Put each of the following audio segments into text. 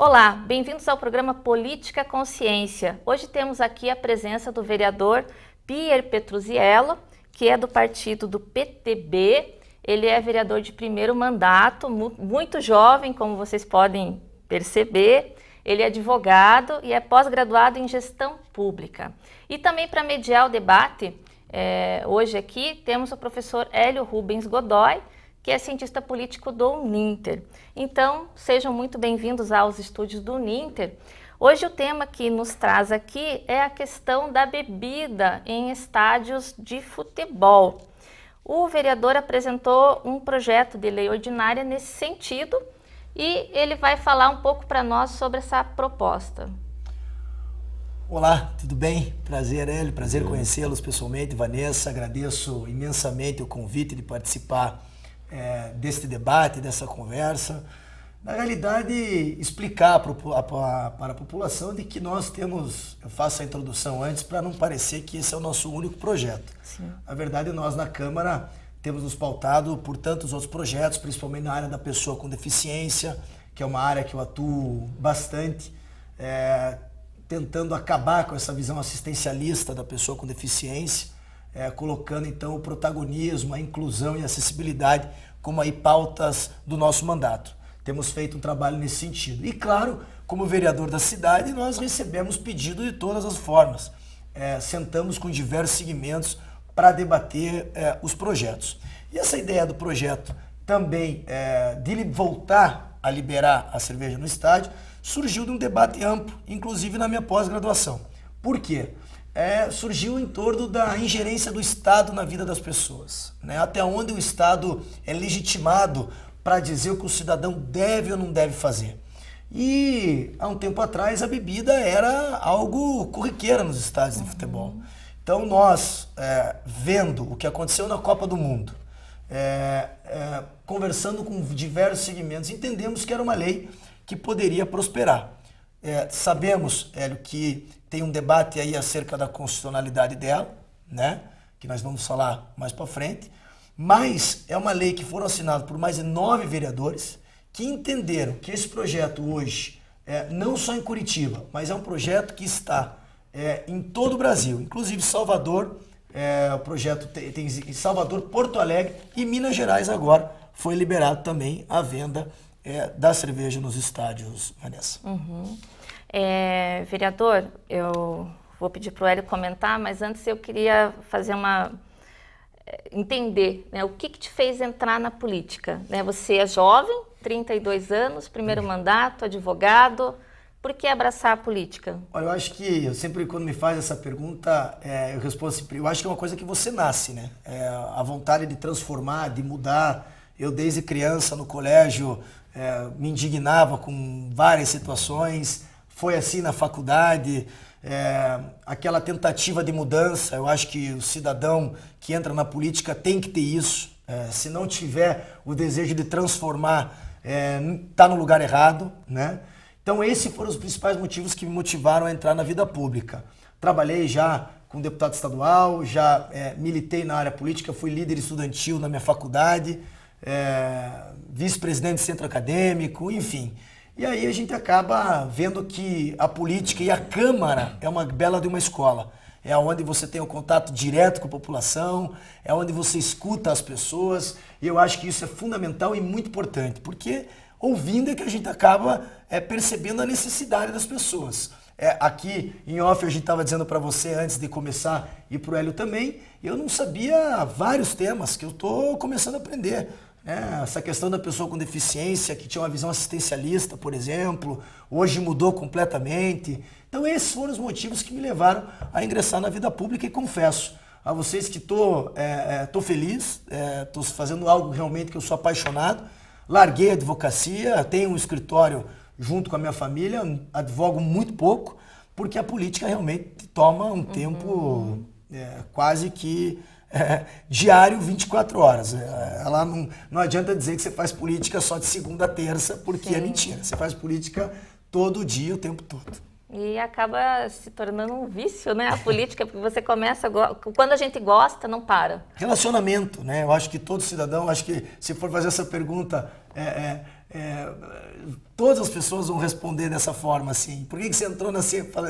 Olá, bem-vindos ao programa Política Consciência. Hoje temos aqui a presença do vereador Pier Petruzziello, que é do partido do PTB. Ele é vereador de primeiro mandato, muito jovem, como vocês podem perceber. Ele é advogado e é pós-graduado em gestão pública. E também para mediar o debate, hoje aqui temos o professor Hélio Rubens Godoy, que é cientista político do Uninter. Então, sejam muito bem-vindos aos estúdios do Uninter. Hoje o tema que nos traz aqui é a questão da bebida em estádios de futebol. O vereador apresentou um projeto de lei ordinária nesse sentido e ele vai falar um pouco para nós sobre essa proposta. Olá, tudo bem? Prazer, Hélio, prazer conhecê-los pessoalmente. Vanessa, agradeço imensamente o convite de participar deste debate, dessa conversa. Na realidade, explicar para a população de que nós temos, eu faço a introdução antes para não parecer que esse é o nosso único projeto. Sim. Na verdade, nós na Câmara temos nos pautado por tantos outros projetos, principalmente na área da pessoa com deficiência, que é uma área que eu atuo bastante, tentando acabar com essa visão assistencialista da pessoa com deficiência, colocando então o protagonismo, a inclusão e a acessibilidade como aí pautas do nosso mandato. Temos feito um trabalho nesse sentido. E claro, como vereador da cidade, nós recebemos pedido de todas as formas. Sentamos com diversos segmentos para debater os projetos. E essa ideia do projeto também de voltar a liberar a cerveja no estádio surgiu de um debate amplo, inclusive na minha pós-graduação. Por quê? Surgiu em torno da ingerência do Estado na vida das pessoas, né? Até onde o Estado é legitimado para dizer o que o cidadão deve ou não deve fazer. E há um tempo atrás a bebida era algo corriqueiro nos estádios de futebol. Então nós, vendo o que aconteceu na Copa do Mundo, conversando com diversos segmentos, entendemos que era uma lei que poderia prosperar. Sabemos, Hélio, que tem um debate aí acerca da constitucionalidade dela, né? Que nós vamos falar mais para frente, mas é uma lei que foram assinados por mais de 9 vereadores que entenderam que esse projeto hoje, não só em Curitiba, mas é um projeto que está em todo o Brasil, inclusive Salvador, o projeto tem em Salvador, Porto Alegre e Minas Gerais agora foi liberado também a venda da cerveja nos estádios, Vanessa. Vereador, eu vou pedir para o Hélio comentar, mas antes eu queria fazer entender, né, o que te fez entrar na política, né? Você é jovem, 32 anos, primeiro mandato, advogado, por que abraçar a política? Olha, eu acho que eu sempre, quando me faz essa pergunta, eu respondo assim, eu acho que é uma coisa que você nasce, né? A vontade de transformar, de mudar. Eu, desde criança, no colégio, me indignava com várias situações. Foi assim na faculdade, aquela tentativa de mudança. Eu acho que o cidadão que entra na política tem que ter isso. Se não tiver o desejo de transformar, está no lugar errado, né? Então esses foram os principais motivos que me motivaram a entrar na vida pública. Trabalhei já como deputado estadual, já militei na área política, fui líder estudantil na minha faculdade, vice-presidente de centro acadêmico, enfim. E aí a gente acaba vendo que a política e a Câmara é uma bela de uma escola. É onde você tem o contato direto com a população, é onde você escuta as pessoas. E eu acho que isso é fundamental e muito importante, porque ouvindo é que a gente acaba percebendo a necessidade das pessoas. Aqui em off a gente estava dizendo para você antes de começar e para o Hélio também, eu não sabia vários temas que eu estou começando a aprender. Essa questão da pessoa com deficiência, que tinha uma visão assistencialista, por exemplo, hoje mudou completamente. Então esses foram os motivos que me levaram a ingressar na vida pública e confesso a vocês que estou feliz, estou fazendo algo realmente que eu sou apaixonado. Larguei a advocacia, tenho um escritório junto com a minha família, advogo muito pouco, porque a política realmente toma um tempo quase que diário, 24 horas. Ela não adianta dizer que você faz política só de segunda a terça, porque é mentira. Você faz política todo dia, o tempo todo. E acaba se tornando um vício, né? A política, porque você começa, quando a gente gosta, não para. Relacionamento, né? Eu acho que todo cidadão, acho que se for fazer essa pergunta, todas as pessoas vão responder dessa forma assim. Por que você entrou na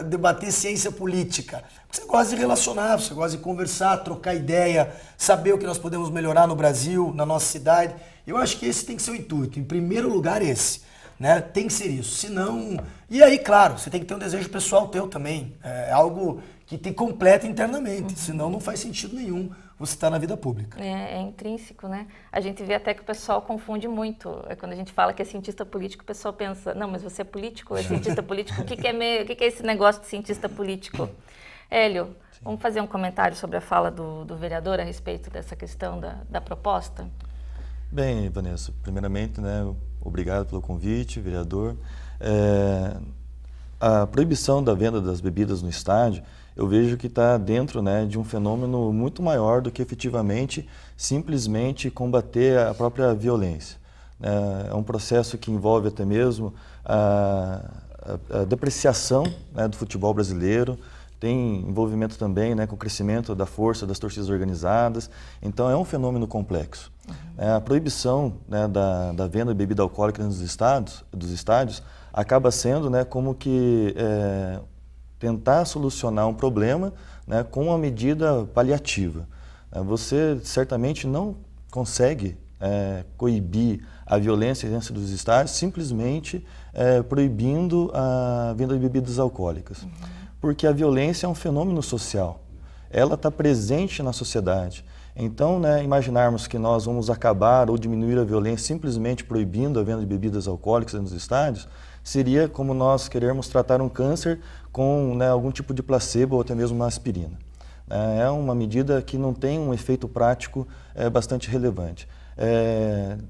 debater ciência política? Porque você gosta de relacionar, você gosta de conversar, trocar ideia, saber o que nós podemos melhorar no Brasil, na nossa cidade. Eu acho que esse tem que ser o intuito. Em primeiro lugar, esse. Né? Tem que ser isso. Senão... E aí, claro, você tem que ter um desejo pessoal teu também. É algo que te completa internamente. Senão não faz sentido nenhum você estar na vida pública. É intrínseco, né? A gente vê até que o pessoal confunde muito. Quando a gente fala que é cientista político, o pessoal pensa, não, mas você é político ou é cientista político? O que é esse negócio de cientista político? Hélio, vamos fazer um comentário sobre a fala do vereador a respeito dessa questão da proposta? Bem, Vanessa, primeiramente, né, obrigado pelo convite, vereador. A proibição da venda das bebidas no estádio, eu vejo que está dentro, né, de um fenômeno muito maior do que efetivamente simplesmente combater a própria violência. É um processo que envolve até mesmo a depreciação, né, do futebol brasileiro, tem envolvimento também, né, com o crescimento da força das torcidas organizadas, então é um fenômeno complexo. A proibição, né, da venda de bebida alcoólica dos estádios acaba sendo, né, como que tentar solucionar um problema, né, com uma medida paliativa. Você certamente não consegue coibir a violência dentro dos estádios simplesmente proibindo a venda de bebidas alcoólicas. Porque a violência é um fenômeno social, ela está presente na sociedade. Então, né, imaginarmos que nós vamos acabar ou diminuir a violência simplesmente proibindo a venda de bebidas alcoólicas nos estádios, seria como nós querermos tratar um câncer com, né, algum tipo de placebo ou até mesmo uma aspirina. É uma medida que não tem um efeito prático bastante relevante.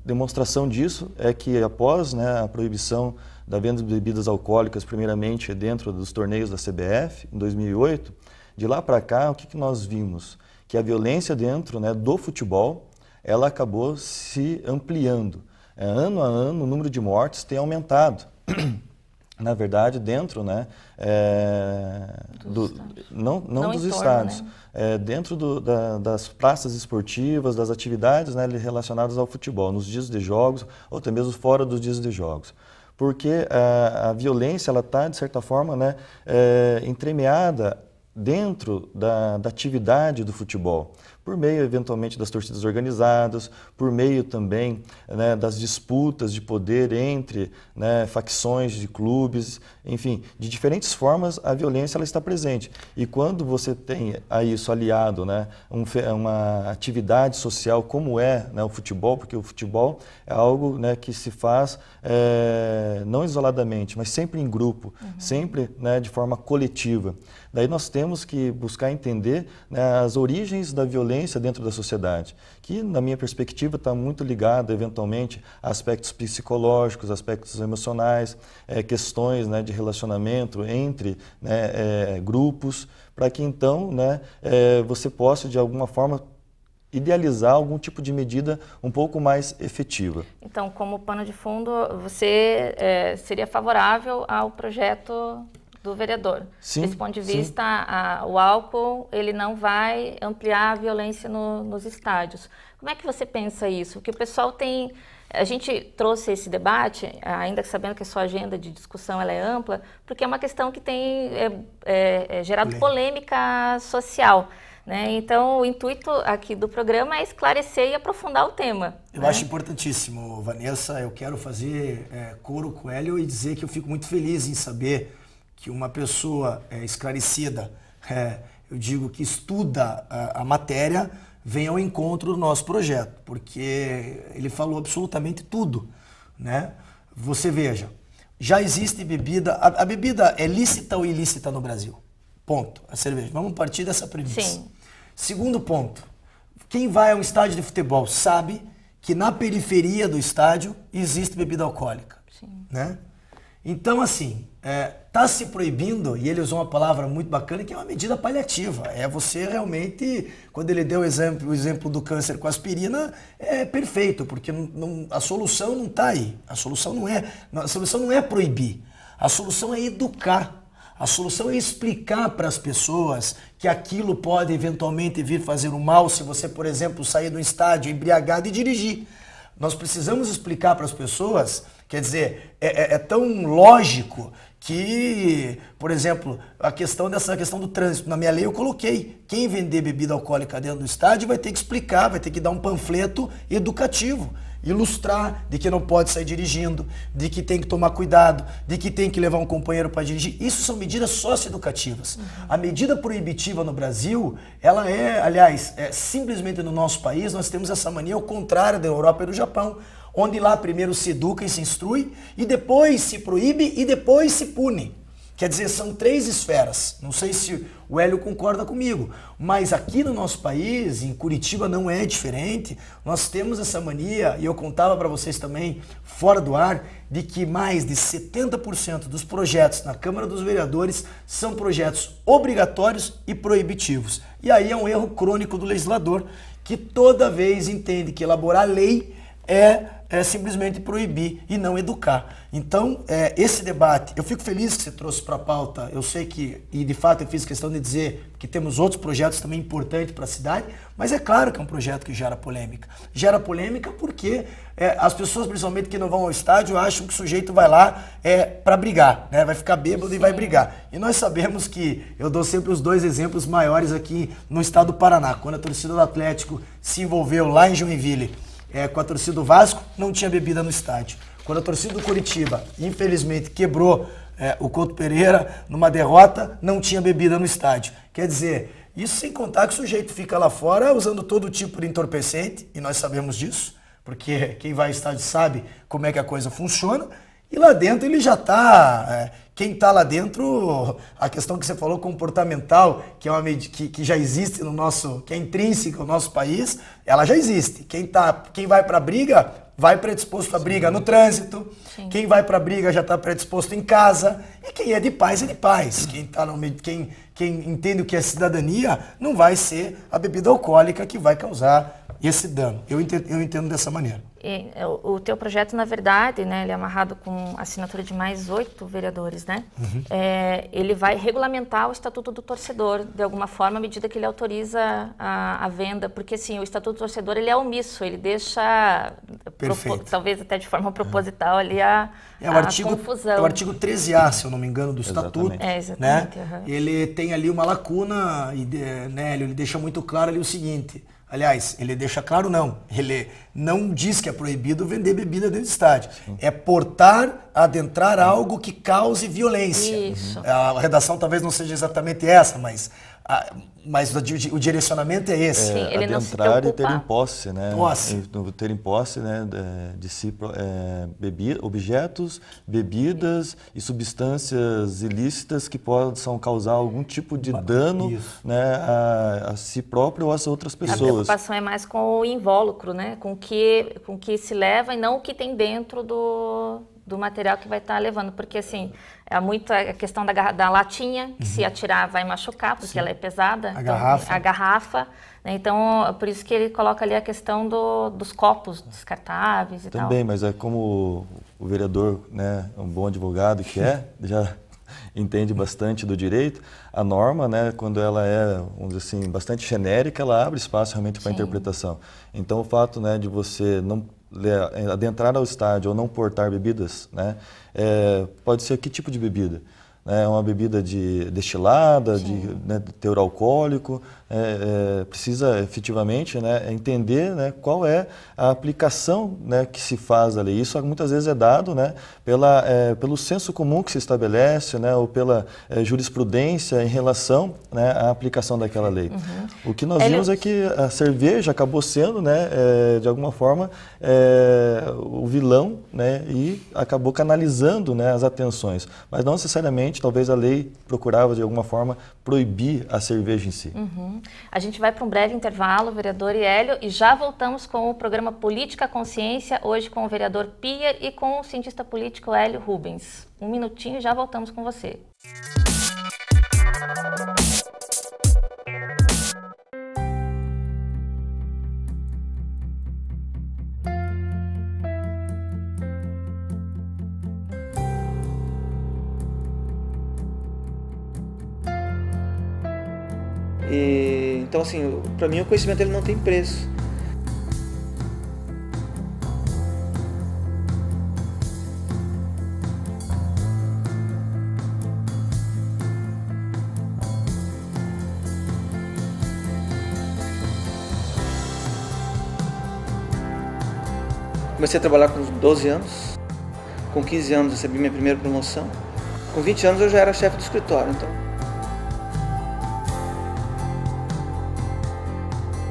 Demonstração disso é que após, né, a proibição da venda de bebidas alcoólicas, primeiramente dentro dos torneios da CBF, em 2008, de lá para cá, o que nós vimos? Que a violência dentro, né, do futebol, ela acabou se ampliando. Ano a ano, o número de mortes tem aumentado. Na verdade, dentro, né, não dos estádios, né? Dentro das praças esportivas, das atividades, né, relacionadas ao futebol, nos dias de jogos, ou até mesmo fora dos dias de jogos. Porque a violência ela está, de certa forma, né, entremeada dentro da atividade do futebol, por meio, eventualmente, das torcidas organizadas, por meio também, né, das disputas de poder entre, né, facções de clubes, enfim, de diferentes formas a violência ela está presente. E quando você tem a isso aliado, né, uma atividade social como né, o futebol, porque o futebol é algo, né, que se faz não isoladamente, mas sempre em grupo, sempre, né, de forma coletiva. Daí nós temos que buscar entender, né, as origens da violência dentro da sociedade, que, na minha perspectiva, está muito ligada, eventualmente, a aspectos psicológicos, aspectos emocionais, questões, né, de relacionamento entre, né, grupos, para que, então, né, você possa, de alguma forma, idealizar algum tipo de medida um pouco mais efetiva. Então, como pano de fundo, você seria favorável ao projeto do vereador? Sim, desse ponto de vista, o álcool ele não vai ampliar a violência nos estádios. Como é que você pensa isso? Porque o pessoal tem... A gente trouxe esse debate, ainda sabendo que a sua agenda de discussão ela é ampla, porque é uma questão que tem gerado polêmica social. Né? Então, o intuito aqui do programa é esclarecer e aprofundar o tema. Eu acho importantíssimo, Vanessa. Eu quero fazer coro com o Hélio e dizer que eu fico muito feliz em saber que uma pessoa esclarecida, eu digo que estuda a matéria, vem ao encontro do nosso projeto, porque ele falou absolutamente tudo, né? Você veja, já existe bebida, a bebida é lícita ou ilícita no Brasil? Ponto, a cerveja. Vamos partir dessa premissa. Sim. Segundo ponto, quem vai a um estádio de futebol sabe que na periferia do estádio existe bebida alcoólica, né? Então, assim, está se proibindo, e ele usou uma palavra muito bacana, que é uma medida paliativa. É você realmente, quando ele deu o exemplo do câncer com aspirina, é perfeito, porque a solução não está aí. A solução não é proibir, a solução é educar. A solução é explicar para as pessoas que aquilo pode eventualmente vir fazer um mal se você, por exemplo, sair do estádio embriagado e dirigir. Nós precisamos explicar para as pessoas Quer dizer, é tão lógico que, por exemplo, a questão do trânsito. Na minha lei eu coloquei, quem vender bebida alcoólica dentro do estádio vai ter que explicar, vai ter que dar um panfleto educativo, ilustrar de que não pode sair dirigindo, de que tem que tomar cuidado, de que tem que levar um companheiro para dirigir. Isso são medidas socioeducativas. A medida proibitiva no Brasil, ela aliás, simplesmente no nosso país, nós temos essa mania ao contrário da Europa e do Japão, onde lá primeiro se educa e se instrui, e depois se proíbe e depois se pune. Quer dizer, são 3 esferas. Não sei se o Hélio concorda comigo, mas aqui no nosso país, em Curitiba não é diferente, nós temos essa mania, e eu contava para vocês também, fora do ar, de que mais de 70% dos projetos na Câmara dos Vereadores são projetos obrigatórios e proibitivos. E aí é um erro crônico do legislador, que toda vez entende que elaborar lei é simplesmente proibir e não educar. Então, esse debate, eu fico feliz que você trouxe para a pauta, eu sei que, e de fato eu fiz questão de dizer que temos outros projetos também importantes para a cidade, mas é claro que é um projeto que gera polêmica. Gera polêmica porque as pessoas, principalmente que não vão ao estádio, acham que o sujeito vai lá para brigar, né? Vai ficar bêbado e vai brigar. E nós sabemos que, eu dou sempre os 2 exemplos maiores aqui no estado do Paraná, quando a torcida do Atlético se envolveu lá em Joinville, com a torcida do Vasco, não tinha bebida no estádio. Quando a torcida do Curitiba, infelizmente, quebrou o Couto Pereira numa derrota, não tinha bebida no estádio. Quer dizer, isso sem contar que o sujeito fica lá fora usando todo tipo de entorpecente, e nós sabemos disso, porque quem vai ao estádio sabe como é que a coisa funciona, e lá dentro ele já está... quem está lá dentro, a questão que você falou comportamental, que é que já existe no nosso, que é intrínseca no nosso país, ela já existe. Quem vai para a briga, vai predisposto à briga no trânsito. Sim. Quem vai para a briga já está predisposto em casa. E quem é de paz é de paz. Quem entende o que é cidadania, não vai ser a bebida alcoólica que vai causar esse dano. Eu entendo dessa maneira. O teu projeto, na verdade, né, ele é amarrado com a assinatura de mais 8 vereadores, né? Uhum. Ele vai regulamentar o Estatuto do Torcedor, de alguma forma, à medida que ele autoriza a venda, porque, assim, o Estatuto do Torcedor, ele é omisso, ele deixa, talvez até de forma proposital, ali a confusão. É o artigo 13A, se eu não me engano, do Estatuto. Exatamente. Né? Uhum. Ele tem ali uma lacuna, né, ele deixa muito claro ali o seguinte... Aliás, ele deixa claro não, ele não diz que é proibido vender bebida dentro do estádio. Sim. É portar, adentrar algo que cause violência. Isso. A redação talvez não seja exatamente essa, mas o direcionamento é esse. Sim, ele adentrar não se preocupa. E ter em posse, né? Posse. Ter em posse, né, de si objetos, bebidas e substâncias ilícitas que possam causar algum tipo de dano, né, a si próprio ou às outras pessoas. A preocupação é mais com o invólucro, né? Com o que se leva e não o que tem dentro do material que vai estar levando, porque assim, é muito a questão da latinha, que se atirar vai machucar, porque ela é pesada. A garrafa, né? Então, por isso que ele coloca ali a questão dos copos descartáveis e tal. Também, mas é como o vereador, né, um bom advogado que já entende bastante do direito, a norma, né, quando ela é, vamos dizer assim, bastante genérica, ela abre espaço realmente para interpretação. Então, o fato, né, de você não adentrar ao estádio ou não portar bebidas, né, pode ser que tipo de bebida? É uma bebida destilada, de teor alcoólico, precisa efetivamente, né, entender, né, qual é a aplicação, né, que se faz ali. Isso muitas vezes é dado, né, pelo senso comum que se estabelece, né, ou pela jurisprudência em relação, né, à aplicação daquela lei. Uhum. O que nós vimos é que a cerveja acabou sendo, né, de alguma forma, o vilão, né, e acabou canalizando, né, as atenções, mas não necessariamente talvez a lei procurava de alguma forma proibir a cerveja em si. Uhum. A gente vai para um breve intervalo, vereador Hélio, e já voltamos com o programa Política Consciência, hoje com o vereador Pier e com o cientista político Hélio Rubens. Um minutinho e já voltamos com você. Então, assim, para mim o conhecimento ele não tem preço. Comecei a trabalhar com 12 anos, com 15 anos recebi minha primeira promoção, com 20 anos eu já era chefe do escritório. Então,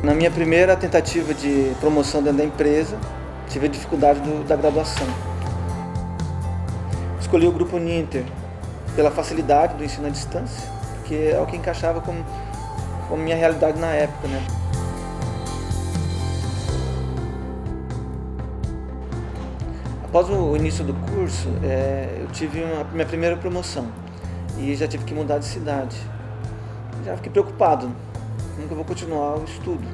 na minha primeira tentativa de promoção dentro da empresa, tive a dificuldade da graduação. Escolhi o Grupo Uninter pela facilidade do ensino à distância, que é o que encaixava com a minha realidade na época, né? Após o início do curso, eu tive minha primeira promoção e já tive que mudar de cidade. Já fiquei preocupado, como que eu vou continuar o estudo?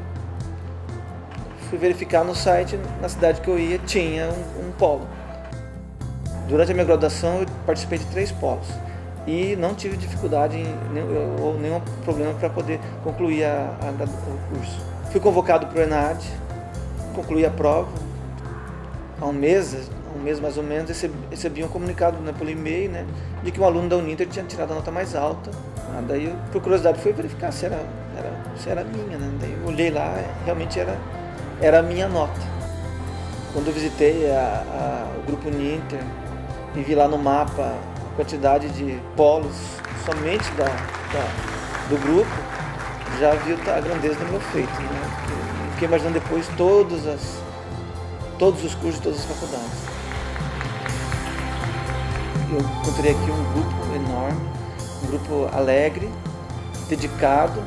Fui verificar no site, na cidade que eu ia, tinha um polo. Durante a minha graduação, eu participei de 3 polos e não tive dificuldade ou nenhum problema para poder concluir o curso. Fui convocado para o ENAD, concluí a prova. Há um mês mais ou menos, recebi um comunicado, né, pelo e-mail, né, de que um aluno da Uninter tinha tirado a nota mais alta. Daí, eu, por curiosidade, fui verificar se era minha, né? Daí eu olhei lá, realmente era a minha nota. Quando eu visitei o Grupo Uninter e vi lá no mapa a quantidade de polos somente do grupo, já vi a grandeza do meu feito, né? Fiquei imaginando depois todos os cursos, todas as faculdades. Eu encontrei aqui um grupo enorme, um grupo alegre, dedicado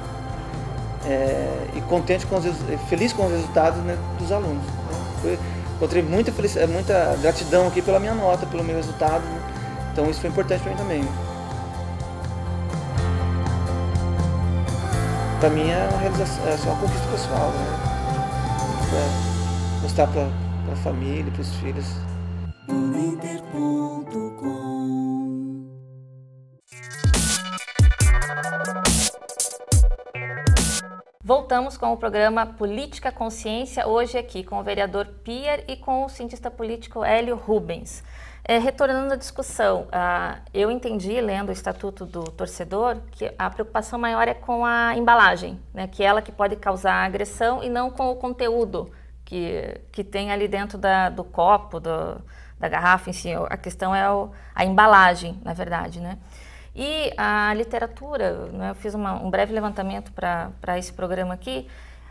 e contente feliz com os resultados, né, dos alunos. Encontrei muita felicidade, muita gratidão aqui pela minha nota, pelo meu resultado, né? Então isso foi importante para mim também. Para mim é uma realização, é só uma conquista pessoal, né? Mostrar para a família, para os filhos. Voltamos com o programa Política Consciência, hoje aqui com o vereador Pier e com o cientista político Hélio Rubens. Retornando à discussão, eu entendi, lendo o Estatuto do Torcedor, que a preocupação maior é com a embalagem, né, que é ela que pode causar agressão e não com o conteúdo que tem ali dentro do copo, da garrafa, enfim, a questão é a embalagem, na verdade, né? E a literatura, né, eu fiz um breve levantamento para esse programa aqui.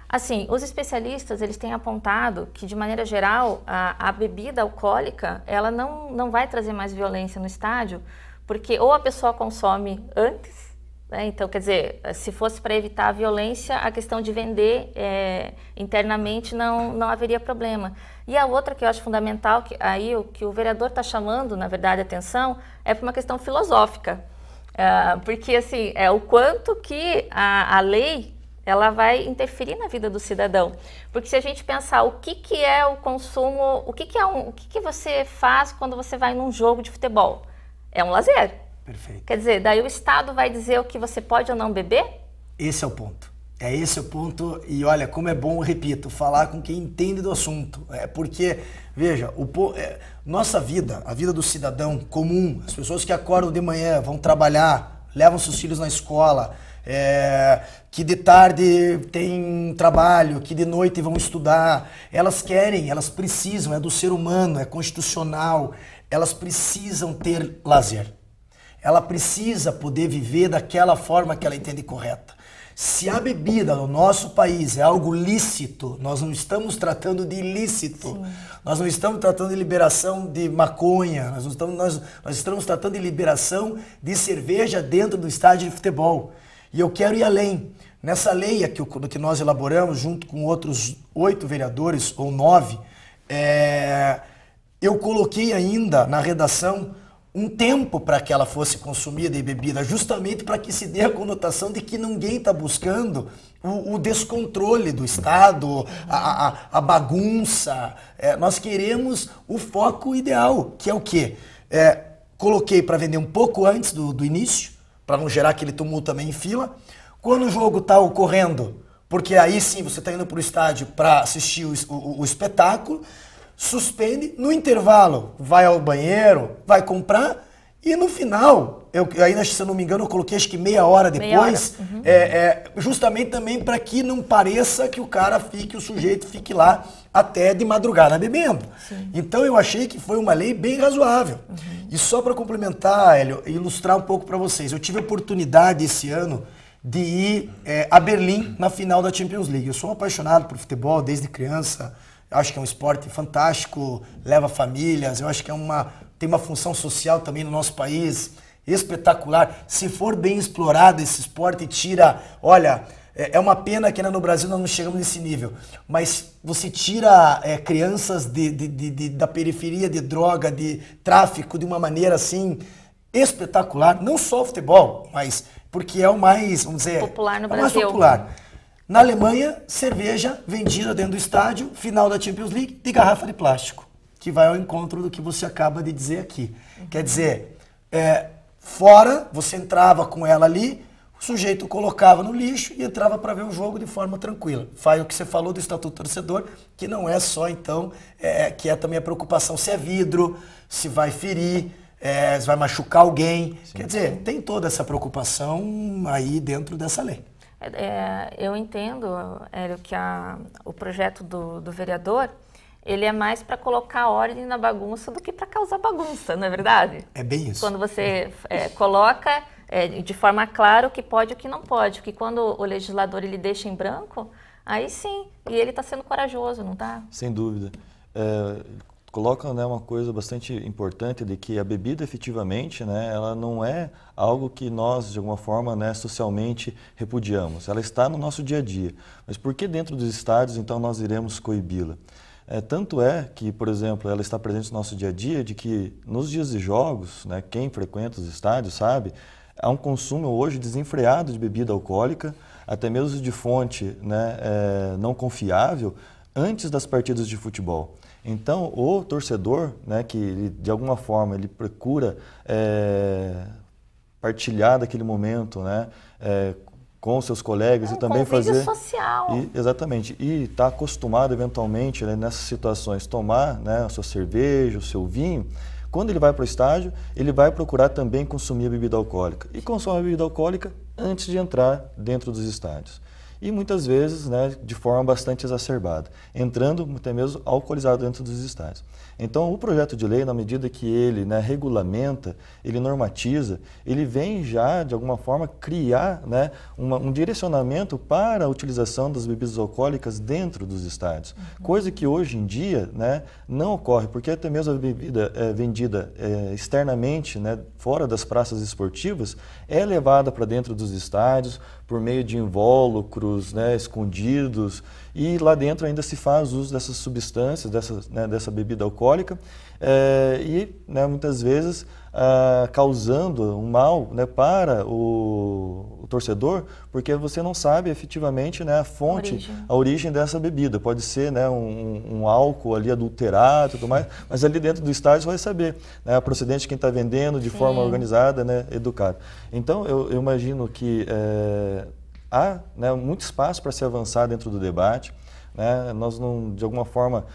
Assim, os especialistas, eles têm apontado que, de maneira geral, a bebida alcoólica, ela não vai trazer mais violência no estádio, porque ou a pessoa consome antes, né, então, quer dizer, se fosse para evitar a violência, a questão de vender internamente não haveria problema. E a outra que eu acho fundamental, que o vereador está chamando, na verdade, a atenção, é para uma questão filosófica. Porque, assim, o quanto que a lei ela vai interferir na vida do cidadão. Porque se a gente pensar o que é o consumo, o que você faz quando você vai num jogo de futebol? É um lazer. Perfeito. Quer dizer, daí o Estado vai dizer o que você pode ou não beber? Esse é o ponto. Esse é o ponto, e olha, como é bom, repito, falar com quem entende do assunto. Porque, veja, nossa vida, a vida do cidadão comum, as pessoas que acordam de manhã, vão trabalhar, levam seus filhos na escola, que de tarde tem trabalho, que de noite vão estudar, elas precisam, é do ser humano, é constitucional, elas precisam ter lazer. Ela precisa poder viver daquela forma que ela entende correta. Se a bebida no nosso país é algo lícito, nós não estamos tratando de ilícito. Sim. Nós não estamos tratando de liberação de maconha, nós estamos tratando de liberação de cerveja dentro do estádio de futebol. E eu quero ir além. Nessa lei que nós elaboramos, junto com outros 8 vereadores, ou 9, eu coloquei ainda na redação um tempo para que ela fosse consumida e bebida, justamente para que se dê a conotação de que ninguém está buscando o descontrole do Estado, a bagunça. Nós queremos o foco ideal, que é o quê? Coloquei para vender um pouco antes do início, para não gerar aquele tumulto também em fila. Quando o jogo está ocorrendo, porque aí sim você está indo para o estádio para assistir o espetáculo, suspende, no intervalo vai ao banheiro, vai comprar E no final, ainda, se eu não me engano, eu coloquei acho que meia hora depois, justamente também para que não pareça que o sujeito fique lá até de madrugada bebendo. Sim. Então eu achei que foi uma lei bem razoável. E só para complementar, Hélio, ilustrar um pouco para vocês, eu tive a oportunidade esse ano de ir a Berlim na final da Champions League. Eu sou um apaixonado por futebol desde criança, eu acho que é um esporte fantástico, leva famílias, eu acho que tem uma função social também no nosso país espetacular. Se for bem explorado esse esporte, olha, é uma pena que ainda no Brasil nós não chegamos nesse nível, mas você tira crianças da periferia de droga, de tráfico, de uma maneira assim espetacular, não só o futebol, mas porque é o mais, vamos dizer, popular no Brasil. Mais popular. Na Alemanha, cerveja vendida dentro do estádio, final da Champions League, de garrafa de plástico, que vai ao encontro do que você acaba de dizer aqui. Quer dizer, fora, você entrava com ela ali, o sujeito colocava no lixo e entrava para ver o jogo de forma tranquila. Faz o que você falou do Estatuto do Torcedor, que não é só, então, que é também a preocupação se é vidro, se vai ferir, se vai machucar alguém. Sim. Quer dizer, tem toda essa preocupação aí dentro dessa lei. Eu entendo, Hélio, que o projeto do vereador, ele é mais para colocar ordem na bagunça do que para causar bagunça, não é verdade? É bem isso. Quando você coloca de forma clara o que pode e o que não pode, porque quando o legislador ele deixa em branco, aí sim, e ele está sendo corajoso, não está? Sem dúvida. Coloca, né, uma coisa bastante importante de que a bebida efetivamente, né, ela não é algo que nós, de alguma forma, né, socialmente repudiamos. Ela está no nosso dia a dia. Mas por que dentro dos estádios, então, nós iremos coibi-la? Tanto é que, por exemplo, ela está presente no nosso dia a dia, de que nos dias de jogos, né, quem frequenta os estádios sabe, há um consumo hoje desenfreado de bebida alcoólica, até mesmo de fonte, né, não confiável, antes das partidas de futebol. Então, o torcedor, né, que ele, de alguma forma ele procura partilhar daquele momento, né, com seus colegas e também fazer social. Exatamente, e está acostumado eventualmente, né, nessas situações tomar, né, a sua cerveja, o seu vinho. Quando ele vai para o estádio, ele vai procurar também consumir a bebida alcoólica e consome a bebida alcoólica antes de entrar dentro dos estádios. E muitas vezes, né, de forma bastante exacerbada, entrando até mesmo alcoolizado dentro dos estádios. Então, o projeto de lei, na medida que ele, né, regulamenta, ele normatiza, ele vem já, de alguma forma, criar, né, um direcionamento para a utilização das bebidas alcoólicas dentro dos estádios. Coisa que hoje em dia, né, não ocorre, porque até mesmo a bebida vendida externamente, né, fora das praças esportivas, é levada para dentro dos estádios por meio de invólucros, né, escondidos, e lá dentro ainda se faz uso dessas substâncias, dessa bebida alcoólica, e, né, muitas vezes causando um mal, né, para o torcedor, porque você não sabe efetivamente, né, a fonte, a origem dessa bebida. Pode ser, né, um álcool ali adulterado e tudo mais, mas ali dentro do estádio você vai saber, né, a procedência de quem está vendendo de forma organizada, né, educada. Então eu imagino que há, né, muito espaço para se avançar dentro do debate. Né? Nós não, de alguma forma,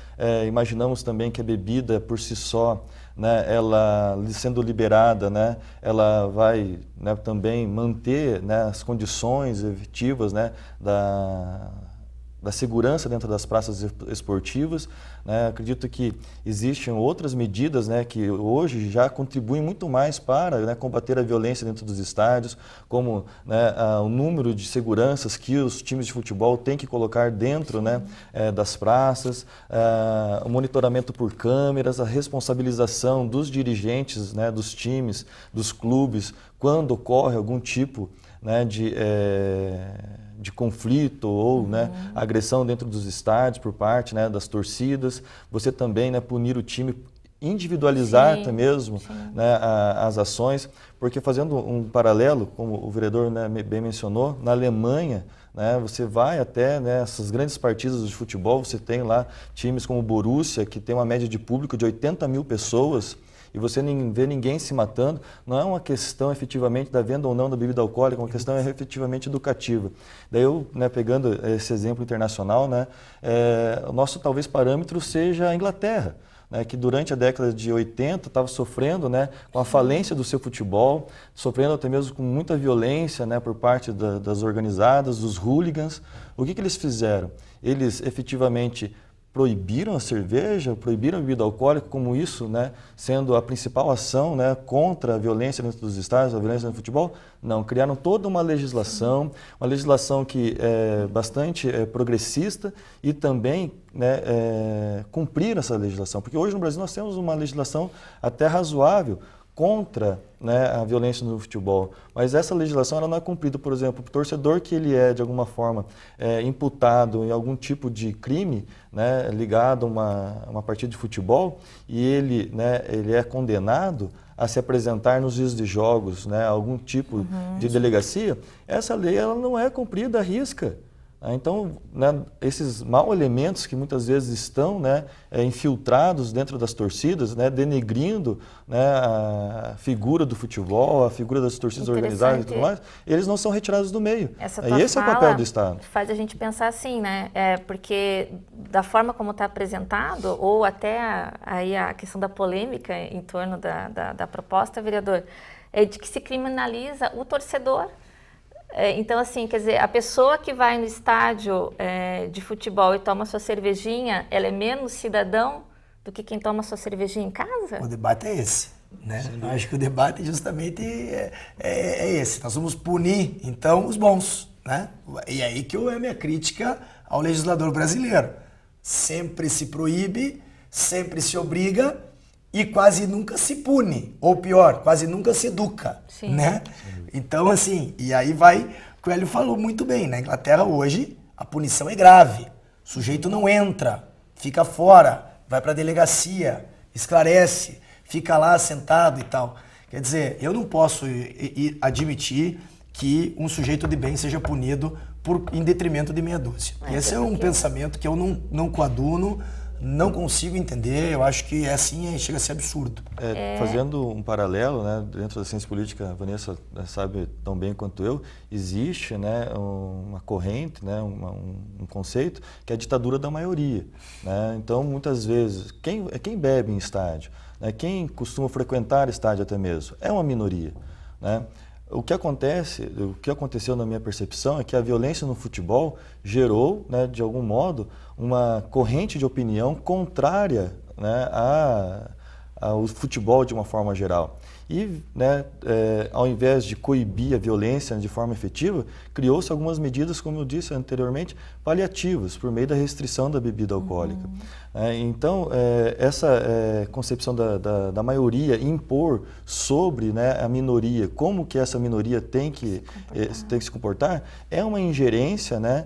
imaginamos também que a bebida por si só, né, ela sendo liberada, né, ela vai, né, também manter, né, as condições efetivas, né, da segurança dentro das praças esportivas. Né? Acredito que existem outras medidas, né, que hoje já contribuem muito mais para, né, combater a violência dentro dos estádios, como, né, o número de seguranças que os times de futebol têm que colocar dentro, né, das praças, o monitoramento por câmeras, a responsabilização dos dirigentes, né, dos times, dos clubes, quando ocorre algum tipo, né, de conflito ou, né, agressão dentro dos estádios por parte, né, das torcidas. Você também, né, punir o time, individualizar até mesmo, né, as ações, porque fazendo um paralelo, como o vereador, né, bem mencionou, na Alemanha, né, você vai até, né, essas grandes partidas de futebol, você tem lá times como o Borussia, que tem uma média de público de 80 mil pessoas, e você nem vê ninguém se matando. Não é uma questão efetivamente da venda ou não da bebida alcoólica, é uma questão efetivamente educativa. Daí eu, né, pegando esse exemplo internacional, né, o nosso talvez parâmetro seja a Inglaterra. né, que durante a década de 80 estava sofrendo, né, com a falência do seu futebol, sofrendo até mesmo com muita violência, né, por parte das organizadas, dos hooligans. O que eles fizeram? Eles efetivamente proibiram a cerveja, proibiram a bebida alcoólica, como isso, né, sendo a principal ação, né, contra a violência dentro dos estádios, a violência no futebol? Não, criaram toda uma legislação que é bastante progressista e também, né, cumprir essa legislação. Porque hoje no Brasil nós temos uma legislação até razoável contra, né, a violência no futebol, mas essa legislação ela não é cumprida. Por exemplo, o torcedor que ele é de alguma forma imputado em algum tipo de crime, né, ligado a uma partida de futebol, e ele, né, ele é condenado a se apresentar nos dias de jogos, né, algum tipo de delegacia, essa lei ela não é cumprida à risca. Então, né, esses maus elementos que muitas vezes estão, né, infiltrados dentro das torcidas, né, denegrindo, né, a figura do futebol, a figura das torcidas organizadas e tudo mais, eles não são retirados do meio. Esse é o papel do Estado. Faz a gente pensar assim, né? Porque da forma como está apresentado, ou até aí a questão da polêmica em torno da proposta, vereador, é de que se criminaliza o torcedor. Então, assim, quer dizer, a pessoa que vai no estádio de futebol e toma sua cervejinha, ela é menos cidadão do que quem toma sua cervejinha em casa? O debate é esse, né? Eu acho que o debate justamente é esse. Nós vamos punir, então, os bons, né? E aí que é a minha crítica ao legislador brasileiro. Sempre se proíbe, sempre se obriga e quase nunca se pune. Ou pior, quase nunca se educa, né? Então, assim, e aí vai, o que o Hélio falou muito bem, na Inglaterra hoje a punição é grave, o sujeito não entra, fica fora, vai para a delegacia, esclarece, fica lá sentado e tal. Quer dizer, eu não posso admitir que um sujeito de bem seja punido em detrimento de meia dúzia. Esse é um pensamento que eu não coaduno, não consigo entender, eu acho que assim chega a ser absurdo. Fazendo um paralelo, né, dentro da ciência política, a Vanessa sabe tão bem quanto eu, existe, né, uma corrente, né, um conceito que é a ditadura da maioria. Né? Então, muitas vezes, quem bebe em estádio, né, quem costuma frequentar estádio até mesmo, é uma minoria. Né? O que aconteceu na minha percepção é que a violência no futebol gerou, né, de algum modo, uma corrente de opinião contrária, né, ao futebol de uma forma geral. E, né, ao invés de coibir a violência de forma efetiva, criou-se algumas medidas, como eu disse anteriormente, paliativas, por meio da restrição da bebida alcoólica. Então, essa concepção da maioria impor sobre, né, a minoria, como que essa minoria tem que se comportar, é uma ingerência, né,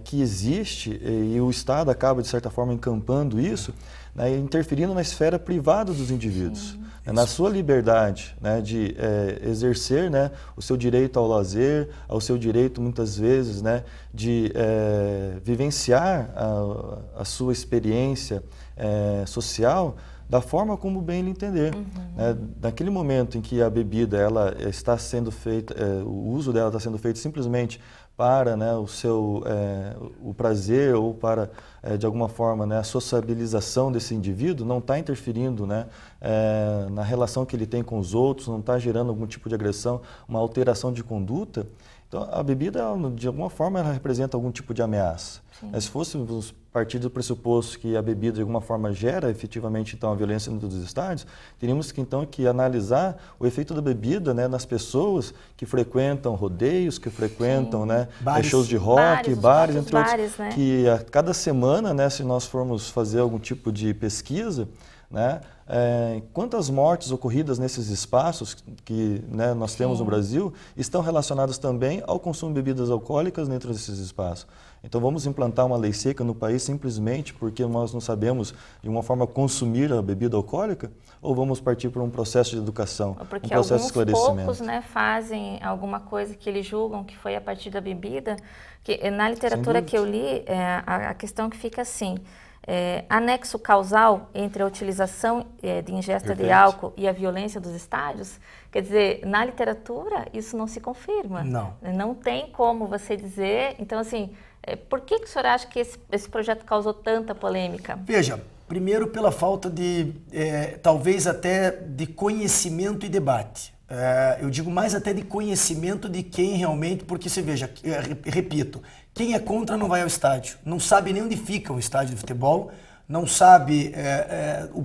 que existe e o Estado acaba, de certa forma, encampando isso, né, interferindo na esfera privada dos indivíduos, né, na sua liberdade, né, de exercer, né, o seu direito ao lazer, ao seu direito, muitas vezes, né, de vivenciar a sua experiência social da forma como bem ele entender. Naquele momento em que a bebida ela está sendo feita, o uso dela está sendo feito simplesmente para, né, o prazer ou para, de alguma forma, né, a sociabilização desse indivíduo, não está interferindo, né, na relação que ele tem com os outros, não está gerando algum tipo de agressão, uma alteração de conduta. Então, a bebida, ela, de alguma forma, ela representa algum tipo de ameaça. Se fôssemos partir do pressuposto que a bebida, de alguma forma, gera efetivamente então, a violência dentro dos estádios, teríamos que, então, que analisar o efeito da bebida, né, nas pessoas que frequentam rodeios, que frequentam, né, shows de rock, bares, entre outros, né? Que a cada semana, né, se nós formos fazer algum tipo de pesquisa, né, quantas mortes ocorridas nesses espaços que, né, nós temos no Brasil estão relacionadas também ao consumo de bebidas alcoólicas dentro desses espaços. Então vamos implantar uma lei seca no país simplesmente porque nós não sabemos de uma forma consumir a bebida alcoólica? Ou vamos partir para um processo de educação, um processo de esclarecimento? Porque alguns poucos, né, fazem alguma coisa que eles julgam que foi a partir da bebida, que na literatura que eu li, a questão que fica assim, anexo causal entre a utilização de ingesta de álcool e a violência dos estádios, quer dizer, na literatura isso não se confirma. Não tem como você dizer, então assim, por que o senhor acha que esse projeto causou tanta polêmica? Veja, Primeiro, pela falta de, talvez até, de conhecimento e debate. Eu digo mais até de conhecimento de quem realmente, porque você veja, repito, quem é contra não vai ao estádio, não sabe nem onde fica o estádio de futebol, não sabe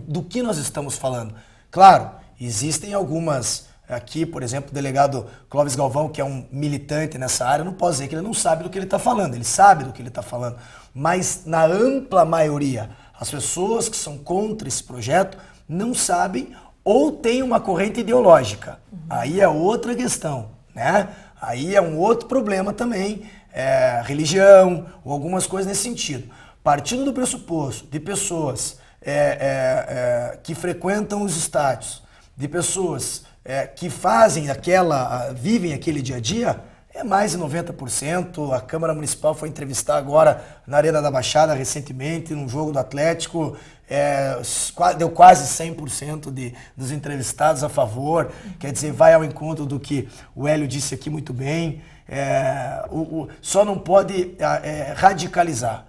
do que nós estamos falando. Claro, existem algumas, aqui, por exemplo, o delegado Clóvis Galvão, que é um militante nessa área, não posso dizer que ele não sabe do que ele está falando, ele sabe do que ele está falando, mas na ampla maioria, as pessoas que são contra esse projeto não sabem ou têm uma corrente ideológica. Aí é outra questão, né? Aí é um outro problema também, religião ou algumas coisas nesse sentido. Partindo do pressuposto de pessoas que frequentam os estádios, de pessoas que vivem aquele dia a dia, é mais de 90%. A Câmara Municipal foi entrevistar agora na Arena da Baixada recentemente, num jogo do Atlético, deu quase 100% dos entrevistados a favor, quer dizer, vai ao encontro do que o Hélio disse aqui muito bem, só não pode radicalizar,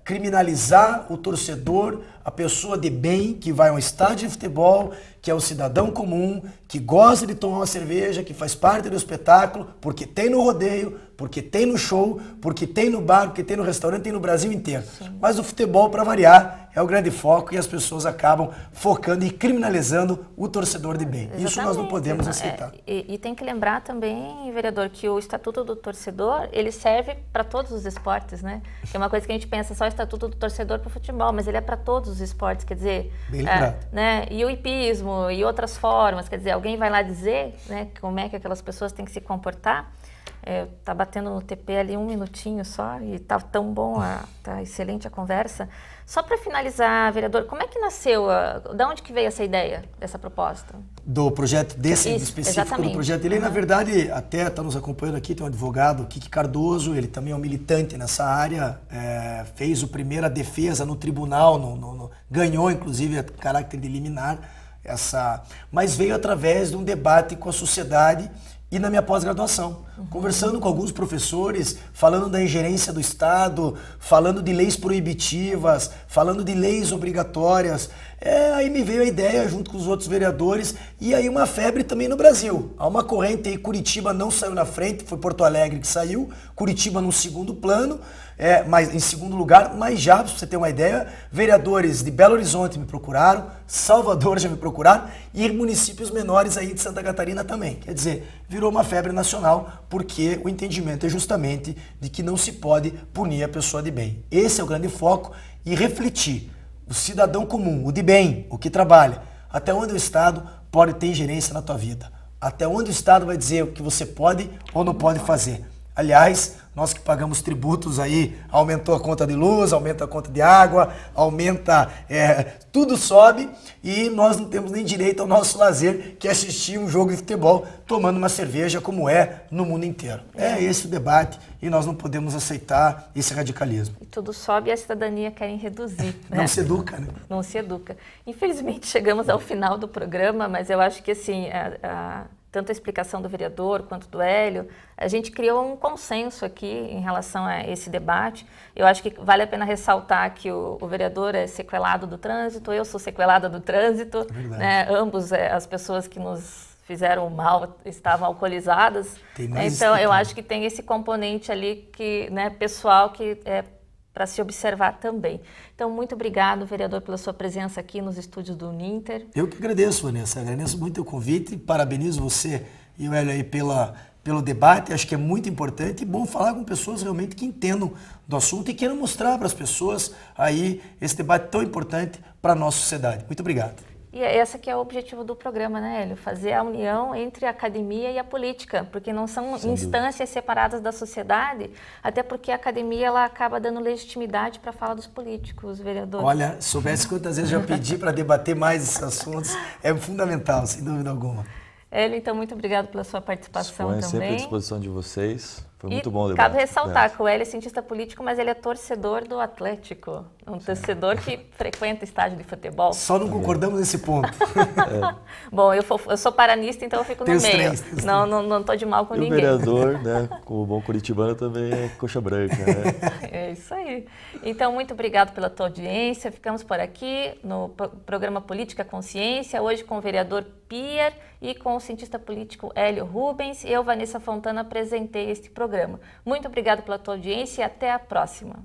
criminalizar o torcedor, a pessoa de bem que vai a um estádio de futebol, que é o cidadão comum, que gosta de tomar uma cerveja, que faz parte do espetáculo, porque tem no rodeio, porque tem no show, porque tem no bar, porque tem no restaurante, tem no Brasil inteiro. Sim. Mas o futebol, para variar, é o grande foco e as pessoas acabam focando e criminalizando o torcedor de bem. Exatamente. Isso nós não podemos aceitar. E tem que lembrar também, vereador, que o Estatuto do Torcedor, ele serve para todos os esportes, né? Que é uma coisa que a gente pensa só o Estatuto do Torcedor para o futebol, mas ele é para todos os esportes, quer dizer... Bem lembrado. Né? E o hipismo, e outras formas, quer dizer, alguém vai lá dizer, né, como é que aquelas pessoas têm que se comportar. Tá batendo no TP ali 1 minutinho só e tá tão bom, tá excelente a conversa. Só para finalizar, vereador, como é que nasceu, da onde que veio essa ideia, dessa proposta? Do projeto específico, exatamente. Do projeto de lei, na verdade, até está nos acompanhando aqui, tem um advogado, Kiki Cardoso, ele também é um militante nessa área, fez a primeira defesa no tribunal, ganhou inclusive a caráter de liminar, mas veio através de um debate com a sociedade e na minha pós-graduação, conversando com alguns professores, falando da ingerência do Estado, falando de leis proibitivas, falando de leis obrigatórias. Aí me veio a ideia, junto com os outros vereadores, e aí uma febre também no Brasil. Há uma corrente aí, Curitiba não saiu na frente, foi Porto Alegre que saiu, Curitiba no segundo plano, mas em segundo lugar, mas já, para você ter uma ideia, vereadores de Belo Horizonte me procuraram, Salvador já me procuraram, e municípios menores aí de Santa Catarina também. Quer dizer, virou uma febre nacional, porque o entendimento é justamente de que não se pode punir a pessoa de bem. Esse é o grande foco, e refletir. O cidadão comum, o de bem, o que trabalha, até onde o Estado pode ter ingerência na tua vida, até onde o Estado vai dizer o que você pode ou não pode fazer. Aliás, nós que pagamos tributos aí, aumentou a conta de luz, aumenta a conta de água, aumenta, tudo sobe e nós não temos nem direito ao nosso lazer, que é assistir um jogo de futebol tomando uma cerveja como é no mundo inteiro. É esse o debate e nós não podemos aceitar esse radicalismo. E tudo sobe e a cidadania querem reduzir. Né? Não se educa, né? Não se educa. Infelizmente chegamos ao final do programa, mas eu acho que assim... tanto a explicação do vereador quanto do Hélio, a gente criou um consenso aqui em relação a esse debate. Eu acho que vale a pena ressaltar que o vereador é sequelado do trânsito, eu sou sequelada do trânsito, né? Ambos, as pessoas que nos fizeram mal estavam alcoolizadas. Então, eu acho que tem esse componente ali que, né, pessoal que para se observar também. Então, muito obrigado, vereador, pela sua presença aqui nos estúdios do Uninter. Eu que agradeço, Vanessa. Agradeço muito o convite e parabenizo você e o Hélio aí pelo debate. Acho que é muito importante e bom falar com pessoas realmente que entendam do assunto e queiram mostrar para as pessoas aí esse debate tão importante para a nossa sociedade. Muito obrigado. E esse que é o objetivo do programa, né, Hélio? Fazer a união entre a academia e a política, porque não são instâncias separadas da sociedade, até porque a academia ela acaba dando legitimidade para a fala dos políticos, vereadores. Olha, soubesse quantas vezes eu já pedi para debater mais esses assuntos, é fundamental, sem dúvida alguma. Hélio, então, muito obrigado pela sua participação também. Sempre à disposição de vocês. Foi muito bom o debate. Cabe ressaltar que o Hélio é cientista político, mas ele é torcedor do Atlético. Um torcedor que frequenta estádio de futebol. Só não concordamos nesse ponto. Bom, eu sou paranista, então eu fico no meio. Não estou de mal com ninguém. O vereador, né, como bom curitibano, também é coxa branca. Né? É isso aí. Então, muito obrigado pela tua audiência. Ficamos por aqui no programa Política Consciência, hoje com o vereador Pier e com o cientista político Hélio Rubens. Eu, Vanessa Fontana, apresentei este programa. Muito obrigado pela tua audiência e até a próxima.